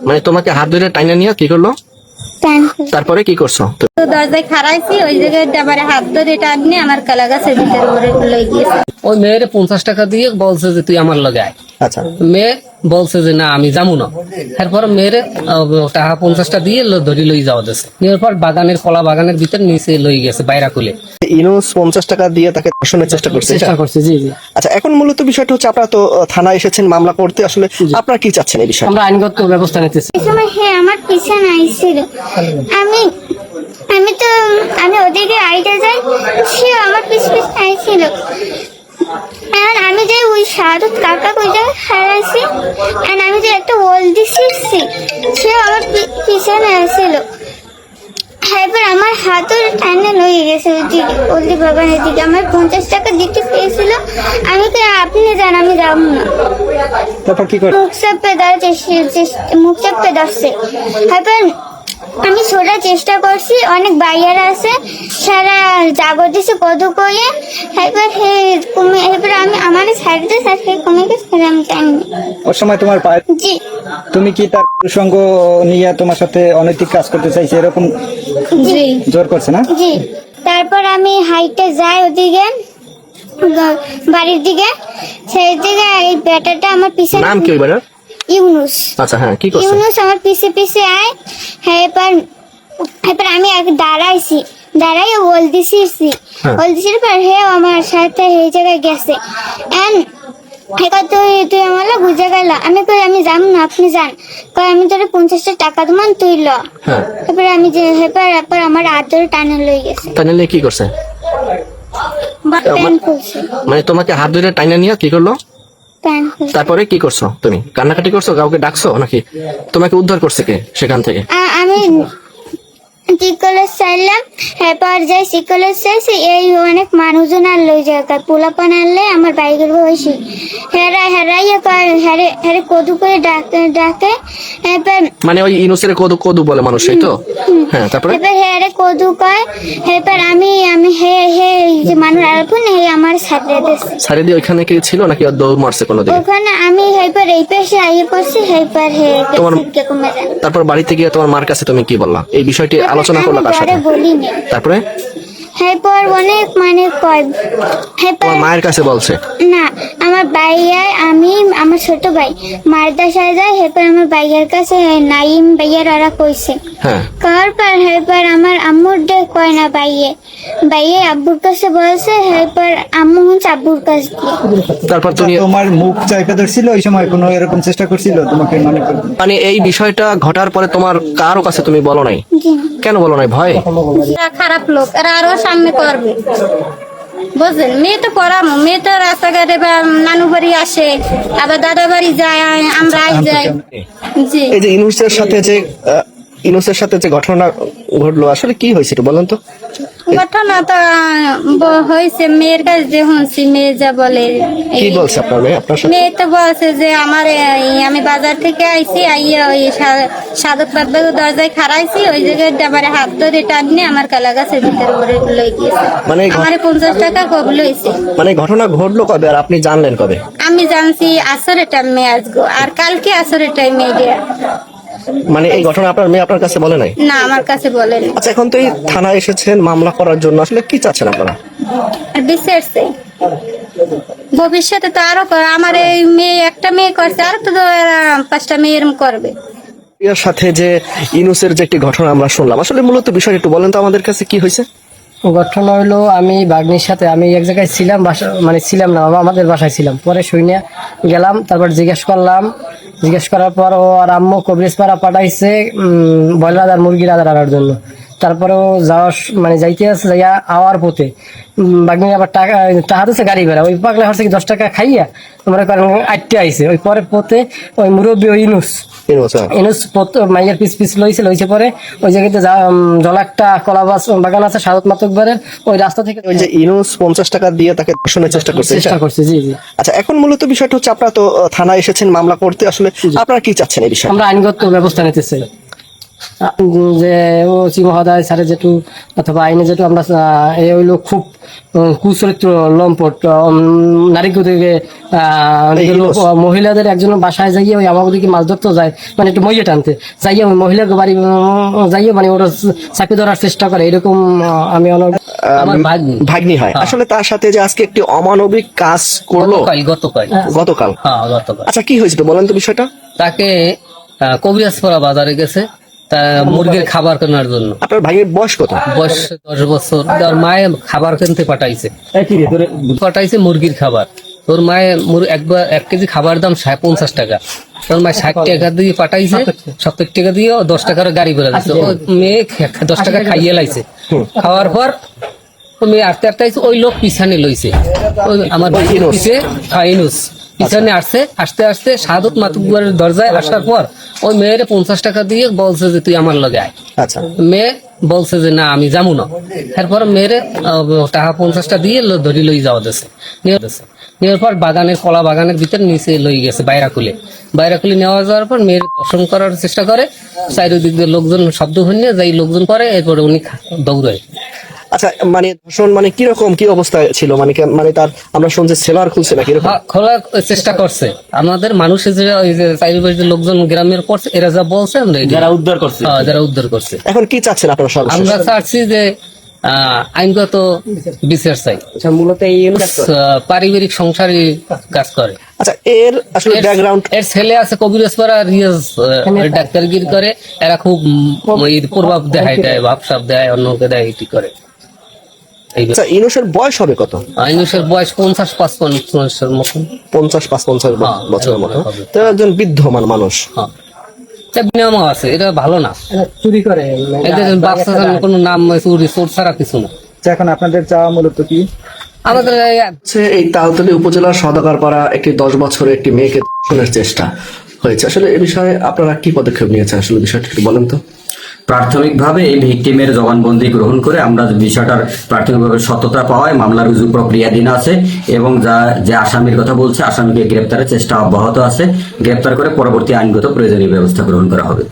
মানে তোমাকে হাত ধরে টাইনা নিয়ে কি করলো? তারপরে কি করছো? তো দরজায় খাড়াইছি, ওই জায়গায় আমার হাত ধরে টানে আমার কলা গাছের ভিতরে লই গিয়েছে। ওই মেয়ের 50 টাকা দিয়ে বলছে যে তুই আমার লগে আয়। আচ্ছা, মেয়ে বলছে যে না আমি যাবো না। এরপর মেয়ের টাকা 50টা দিয়ে ধরি লই যাওয়া দিচ্ছে। নেওয়ার পর বাগানের কলা বাগানের ভিতর নিচে লই গেছে বাইরা খুলে। ইনুস 50 টাকা দিয়ে তাকে ধর্ষণের চেষ্টা করছে। চেষ্টা করছে, জি জি। আচ্ছা, এখন মূলত বিষয়টা হচ্ছে আপনারা তো থানায় এসেছেন মামলা করতে, আসলে আপনারা কি চাচ্ছেন এই বিষয়ে? আমরা আইনগত ব্যবস্থা নিতেছি। এই সময় আমার পিছনে আইছিল, আমি ওদিকে আইতে যাই, সে আমার পিছনে আইছিল। আর আমি যে ওই শাহরুখ কাকা ওই জায়গায় হারাইছি, আর আমি যে একটা ওলদি শিখছি, সে আমার পিছনে আসছিল। এবার আমার হাতের টানে লয়ে গেছে ওইদিকে, ওলদি বাগানের দিকে। আমার 50 টাকা দিতে পেয়েছিল, আমি তো আপনি যান, আমি যাবো না। তারপর কি করে? মুখ চাপে ধরছে। এবার আমি ছোটার চেষ্টা করছি, অনেক বাইয়ার আছে, সারা জাগর দিছে কত করে। এবার আমি আমার সাইডে কমে গেছে, আমি জানি। ওর সময় তোমার পায়ে জি তুমি কি তার সঙ্গ নিয়ে তোমার সাথে অনৈতিক কাজ করতে চাইছে এরকম জি জোর করছে না? জি। তারপর আমি হাইটে যাই ওদিকে বাড়ির দিকে, সেই দিকে এই ব্যাটাটা আমার পিছনে। নাম কি ওই বেটার? ইউনুস। আচ্ছা, হ্যাঁ, কি করছে? ইউনুস আমার পিছে আয়। হ্যাঁ, এবার আমি আগে দাঁড়াই বল দিছি পর হে আমার সাথে এই জায়গায় গেছে। তুই আমার বুঝে গেল। আমি কই আমি যাম না, আপনি যান। আমি তোর 50 টাকা দেবো, তুই ল। এবার আমি যে এরপর আমার আদর টানে লই গেছে। টাইনা কি করছে? মানে তোমাকে হাত ধরে টাইনা নিয়ে কি করলো? তারপরে কি করছো? তুমি কান্নাকাটি করছো, কাউকে ডাকছো নাকি? তোমাকে উদ্ধার করছে কে সেখান থেকে? আমি চিকলের চাইলাম, এরপর যাই চিকলের চাইছি, এই অনেক মানুষজন আনলো ওই জায়গায়, পোলাপান আনলে আমার বাইকের বয়সী হেরে কদু করে ডাকে। এবার মানে ওই ইনুসের কদু কদু বলে মানুষ, এই তো? হ্যাঁ, তারপরে এবার হেরে কদু কয়। এবার আমি হে যে মানুষ আলপুন হে আমার সাথে দিচ্ছে। সারি দিয়ে ওইখানে কি ছিল নাকি দৌড় মারছে কোনোদিন? ওখানে আমি এবার এই পেশে আইয়ে পড়ছি, এবার তোমার কমে যায়। তারপর বাড়িতে গিয়ে তোমার মার কাছে তুমি কি বললা? এই বিষয়টি আলোচনা করলা কার সাথে? বলিনি। তারপরে এরপর অনেক মানে কয়, তোমার মায়ের কাছে বলছে? না, আমার ভাইয়ার, আমি আমার ছোট ভাই মাদ্রাসায় যায়, এরপর আমার ভাইয়ার কাছে নাইম ভাইয়ার ওরা কইছে। হ্যাঁ, করার পর এরপর আমার আম্মুর কয় না, ভাইয়ে আব্বুর কাছে বলছে। এরপর আম্মু হচ্ছে আব্বুর কাছে দিয়ে। তারপর তুমি তোমার মুখ চাইপে ধরছিল ওই সময়, কোনো এরকম চেষ্টা করছিল তোমাকে মনে করতে? মানে এই বিষয়টা ঘটার পরে তোমার কারো কাছে তুমি বলো নাই? জি কেন বলো নাই? ভয়? এরা খারাপ লোক, এরা আরো সামনে করবে, বুঝলেন? মেয়ে তো করামো, মেয়ে তো রাস্তাঘাটে বা নানু বাড়ি আসে, আবার দাদা বাড়ি যায়, আমরা যাই। জি, এই যে ইনুসের সাথে যে ঘটনা ঘটলো, আসলে কি হয়েছে একটু বলেন তো? ঘটনা তো হয়েছে, মেয়ের কাছে যে শুনছি, মেয়ে যা বলে। কি বলছে আপনার মেয়ে আপনার সাথে? মেয়ে তো বলছে যে আমার আমি বাজার থেকে আইছি, আইয়া ওই সাধক বাবার দরজায় খাড়াইছি, ওই জায়গায় আমার হাত ধরে টানে আমার কলা গাছের ভিতরে লই গিয়েছে। মানে আমার 50 টাকা কবল হয়েছে। মানে ঘটনা ঘটলো কবে আর আপনি জানলেন কবে? আমি জানছি আসরের টাইমে আসবো, আর কালকে আসরের টাইমে গিয়া। মানে এই ঘটনা আপনার মেয়ে আপনার কাছে বলে নাই? না, আমার কাছে বলেন। আচ্ছা, এখন তো এই থানায় এসেছেন মামলা করার জন্য, আসলে কি চাচ্ছেন আপনারা? আর বিচারছে ভবিষ্যতে তো আরো আমার এই মেয়ে একটা মেয়ে করছে, আর তো 5টা মেয়ে এরকম করবে। এর সাথে যে ইনুসের যে একটি ঘটনা আমরা শুনলাম, আসলে মূলত বিষয়টা একটু বলেন তো আমাদের কাছে, কি হয়েছে? ঘটনা হইলো আমি বাগনির সাথে আমি এক জায়গায় ছিলাম, মানে ছিলাম না, আমাদের বাসায় ছিলাম। পরে শুনে গেলাম, তারপর জিজ্ঞেস করার পর ও আর আম্মু কবরেজ পাড়া পাঠাইছে ব্রয়লার আর মুরগির আদার আনার জন্য। তারপরেও মানে যাইতে আছে, যাইয়া আওয়ার পথে বাগনি আবার টাকা দিচ্ছে গাড়ি ভাড়া। ওই পাগলা হচ্ছে কি 10 টাকা খাইয়া মনে করেন আটটে আইছে। ওই পরে পথে ওই মুরব্বী ওই ইনুস মাইয়ের পিস লইছে পরে ওই জায়গাতে জলাকটা কলা বাগান আছে সাদত মাতকবারের, ওই রাস্তা থেকে ওই যে ইনুস 50 টাকা দিয়ে তাকে ধর্ষণের চেষ্টা করছে। জি জি। আচ্ছা, এখন মূলত বিষয়টা হচ্ছে আপনারা তো থানায় এসেছেন মামলা করতে, আসলে আপনারা কি চাচ্ছেন এই বিষয়ে? আমরা আইনগত ব্যবস্থা নিতে চাই। যে ওসি মহোদয় স্যারের যেটু অথবা আইনে যেটু আমরা এ হইলো খুব কুচরিত্র লম্পট নারী থেকে মহিলাদের একজন বাসায় যাইয়ে ওই আমাদেরকে মাছ ধরতে যায়, মানে একটু মইয়ে টানতে যাইয়ে ওই মহিলার বাড়ি যাইয়ে মানে ওরা চাকরি ধরার চেষ্টা করে, এরকম আমি অনেক আমার ভাগ্নি ভাগ্নি হয় আসলে। তার সাথে যে আজকে একটি অমানবিক কাজ করলো গতকাল গতকাল, হ্যাঁ গতকাল আচ্ছা কি হয়েছিল বলেন তো বিষয়টা? তাকে কবিরাজপাড়া বাজারে গেছে তা মুরগির খাবার কেনার জন্য। আপনার ভাইয়ের বয়স কত? বয়স 10 বছর। তার মায়ে খাবার কিনতে পাঠাইছে মুরগির খাবার। তোর মায়ে একবার 1 কেজি খাবার দাম 50 টাকা, তোর মায়ে 60 টাকা দিয়ে পাঠাইছে, 70 টাকা দিয়ে 10 টাকার গাড়ি করে দিচ্ছে। ও মেয়ে 10 টাকা খাইয়ে লাইছে, খাওয়ার পর ও মেয়ে আস্তে আস্তে আইছে, ওই লোক পিছানে লইছে, ওই আমার পিছে ইনুস পিছনে আসছে। আস্তে আস্তে সাদত মাতুব্বরের দরজায় আসার পর ওই মেয়ের 50 টাকা দিয়ে বলছে যে তুই আমার লগে আয়। আচ্ছা, মেয়ে বলছে যে না আমি যাবো না। এরপর মেয়ের টাকা 50টা দিয়ে ধরি লই যাওয়া দিয়েছে, নেওয়ার পর বাগানের কলা বাগানের ভিতর নিচে লই গেছে বাইরা খুলে নেওয়া যাওয়ার পর মেয়ের দর্শন করার চেষ্টা করে, চারিদিক দিয়ে লোকজন শব্দ হইনে যাই লোকজন করে, এরপরে উনি দৌড়ায়। আচ্ছা মানে ধর্ষণ মানে কিরকম কি অবস্থা ছিল, মানে মানে তার আমরা শুনছি সেলার খুলছে না কিরকম? খোলার চেষ্টা করছে আমাদের মানুষের যে ওই যে চারিপাশে লোকজন গ্রামের করছে, এরা যা বলছে আমরা যারা উদ্ধার করছে। এখন কি চাচ্ছেন আপনারা সর্বশেষ? আমরা চাচ্ছি যে আইনগত বিচার চাই। মূলত এই পারিবারিক সংসারী কাজ করে। আচ্ছা এর আসলে ব্যাকগ্রাউন্ড? এর ছেলে আছে কবিরাজপাড়া রিয়াজ ডাক্তারগিরি করে, এরা খুব প্রভাব দেখায় দেয়, ভাবসাব দেয়, অন্যকে দেয়, এটি করে। আচ্ছা ইনুসের বয়স হবে কত? আইনুসের বয়স 50-55 মতন। 50-55 হ্যাঁ, বছরের মতো। হবে। তো একজন বিদ্যমান মানুষ। হ্যাঁ, বিনামা আছে, এটা ভালো না। চুরি করে, এদের বাচ্চা কোনো নাম চোর ছাড়া কিছু না। আচ্ছা, এখন আপনাদের চাওয়া মূলত কি? আমাদের এই তালতলী উপজেলার সদাগরপাড়া একটি 10 বছরের একটি মেয়েকে ধর্ষণের চেষ্টা হয়েছে, আসলে এ বিষয়ে আপনারা কি পদক্ষেপ নিয়েছেন আসলে বিষয়টা একটু বলেন তো। প্রাথমিকভাবে এই ভিকটিমের জবানবন্দি গ্রহণ করে আমরা বিষয়টার প্রাথমিকভাবে সত্যতা পাওয়ায় মামলা রুজু প্রক্রিয়াধীন আছে এবং যে আসামির কথা বলছে আসামিকে গ্রেপ্তারের চেষ্টা অব্যাহত আছে। গ্রেপ্তার করে পরবর্তী আইনগত প্রয়োজনীয় ব্যবস্থা গ্রহণ করা হবে।